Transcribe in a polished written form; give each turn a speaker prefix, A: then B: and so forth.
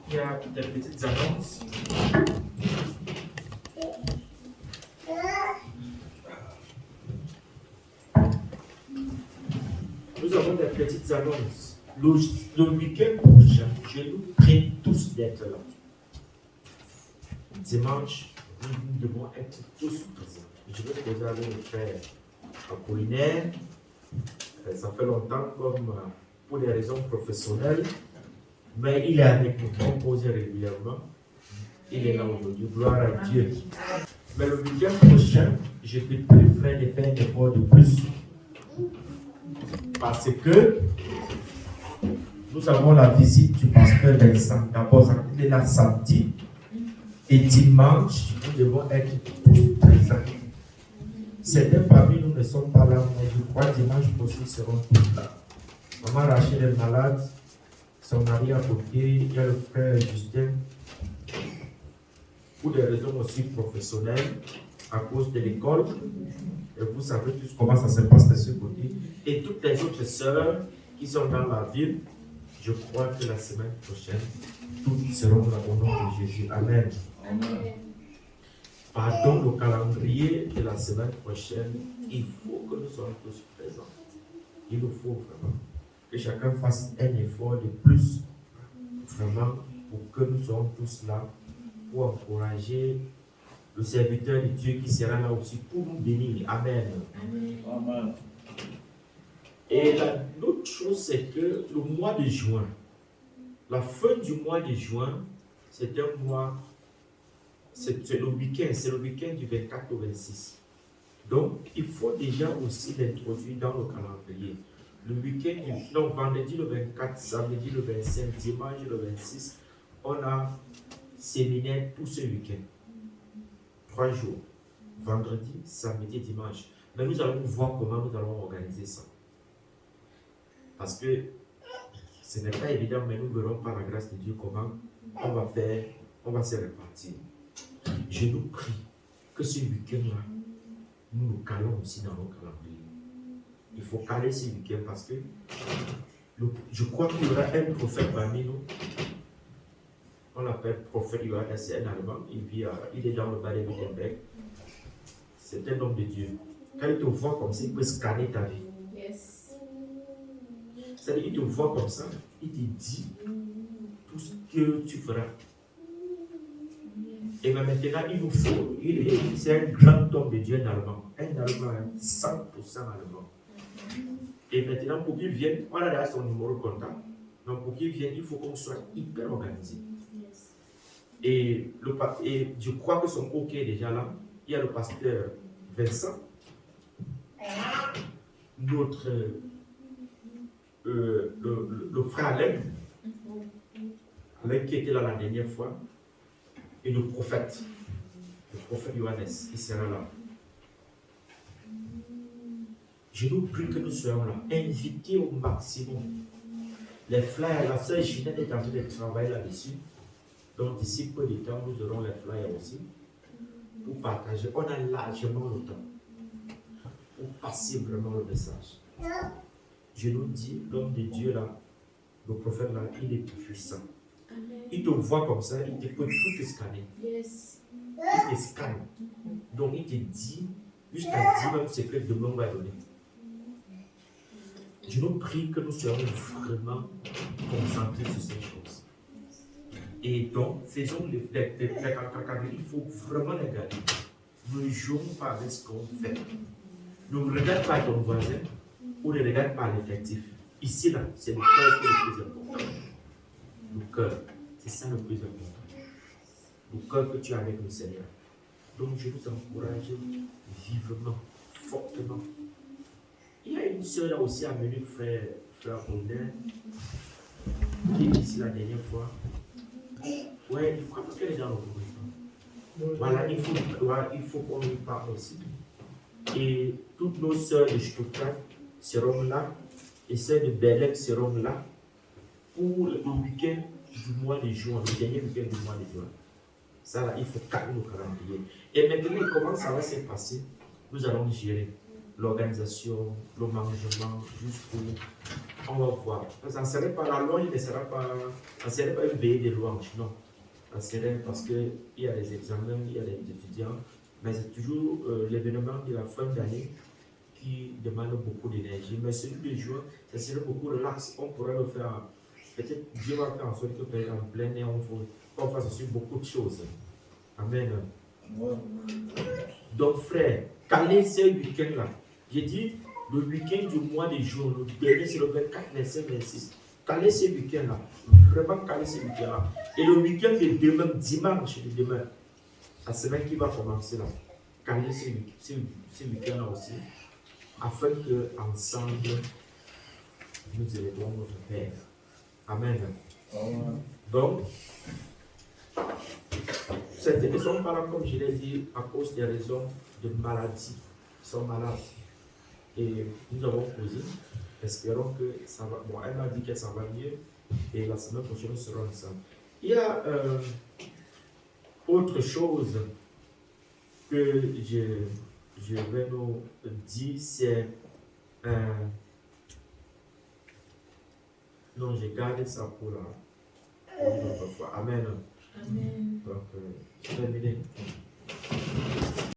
A: il y a des petites annonces. Nous avons des petites annonces. Le week-end prochain, je nous prie tous d'être là. Dimanche, nous devons être tous présents. Je vais poser avec le frère Apollinaire. Ça fait longtemps, comme pour des raisons professionnelles, mais il est avec nous, on pose régulièrement. Il est là aujourd'hui, gloire à Dieu. Mais le week-end prochain, je te prie, frère, de faire un effort de plus. Parce que nous avons la visite du pasteur Vincent. D'abord, il est là samedi. Et dimanche, nous devons être tous présents. Certains parmi nous ne sont pas là, mais je crois que dimanche prochain, ils seront tous là. Maman Rachel est malade, son mari à côté, il y a le frère Justin. Pour des raisons aussi professionnelles, à cause de l'école. Et vous savez tous comment ça se passe de ce côté. Et toutes les autres sœurs qui sont dans la ville, je crois que la semaine prochaine, toutes seront là au nom de Jésus. Amen. Amen. Pardon, le calendrier de la semaine prochaine, il faut que nous soyons tous présents. Il nous faut vraiment que chacun fasse un effort de plus, vraiment, pour que nous soyons tous là, pour encourager le serviteur de Dieu qui sera là aussi pour nous bénir. Amen. Amen. Et l'autre chose, c'est que le mois de juin, la fin du mois de juin, c'est un mois, c'est le week-end du 24 au 26. Donc, il faut déjà aussi l'introduire dans le calendrier. Le week-end, donc vendredi le 24, samedi le 25, dimanche le 26, on a séminaire tout ce week-end. 3 jours. Vendredi, samedi, dimanche. Mais nous allons voir comment nous allons organiser ça. Parce que ce n'est pas évident, mais nous verrons par la grâce de Dieu comment on va faire, on va se répartir. Je nous prie que ce week-end-là, nous nous calons aussi dans nos calendriers. Il faut caler ce week-end parce que je crois qu'il y aura un prophète parmi nous. On l'appelle prophète Johannes, c'est un Allemand. Il est dans le bas de Wittenberg. C'est un homme de Dieu. Quand il te voit comme ça, il peut scanner ta vie. Yes. C'est-à-dire, il te voit comme ça, il te dit tout ce que tu feras. Et maintenant, il nous faut, c'est un grand homme de Dieu, un Allemand. Un Allemand, 100% Allemand. Et maintenant, pour qu'il vienne, on a déjà son numéro de contact. Donc, pour qu'il vienne, il faut qu'on soit hyper organisé. Et je crois que son OK est déjà là. Il y a le pasteur Vincent, notre le frère Alain qui était là la dernière fois, et le prophète Johannes, qui sera là. Je nous prie que nous soyons là, invités au maximum. Les flyers, la sœur Ginette est en train de travailler là-dessus. Donc d'ici peu de temps, nous aurons les flyers aussi pour partager. On a largement le temps pour passer vraiment le message. Je nous dis, l'homme de Dieu là, le prophète là, il est puissant. Il te voit comme ça, il te peut tout te scanner. Yes. Il te scanne. Donc il te dit, jusqu'à 10 même secret de l'homme va donner. Je nous prie que nous soyons vraiment concentrés sur ces choses. Et donc, faisons les cacacacacacs, il faut vraiment les garder. Ne jouons pas avec ce qu'on fait. Ne regarde pas ton voisin ou ne regarde pas l'effectif. Ici, là, c'est le cœur qui est le plus important. Le cœur, c'est ça le plus important. Le cœur que tu as avec le Seigneur. Donc, je vous encourage vivement, fortement. Il y a une sœur là aussi amenée, frère Audin, qui est ici la dernière fois. Ouais, je crois qu'elle est dans le gouvernement. Voilà, il faut qu'on lui parle aussi. Et toutes nos sœurs de Stuttgart seront là, et celles de Berlin seront là pour le week-end du mois de juin, le dernier week-end du mois de juin. Ça là, il faut calmer le calendrier. Et maintenant, comment ça va se passer? Nous allons gérer. l'organisation, le management, jusqu'où on va voir. Ça ne serait pas la loi, il ne sera pas, ça ne serait pas une veillée de louange, non. Ça serait parce qu'il y a des examens, il y a des étudiants, mais c'est toujours l'événement de la fin d'année qui demande beaucoup d'énergie. Mais celui de juin, ça serait beaucoup relax. On pourrait le faire, peut-être Dieu va faire en sorte que peut-être en plein air, on fasse aussi beaucoup de choses. Amen. Donc, frère, calez ces week-ends-là. J'ai dit, le week-end du mois de juin, le dernier, c'est le 24, 25, 26. Calez ces week-ends-là. Vraiment calez ces week-ends-là. Et le week-end de demain, dimanche de demain, la semaine qui va commencer là, calez ces week-ends-là aussi, afin que ensemble nous élevons notre Père. Amen. Donc, certaines ne sont pas là, comme je l'ai dit, à cause des raisons de maladie. Ils sont malades. Et nous avons posé. Espérons que ça va. Bon, elle m'a dit que ça va mieux. Et la semaine prochaine, nous serons ensemble. Il y a autre chose que je vais nous dire, c'est. Non, j'ai gardé ça pour une autre fois. Amen.
B: Amen.
A: Donc, je termine.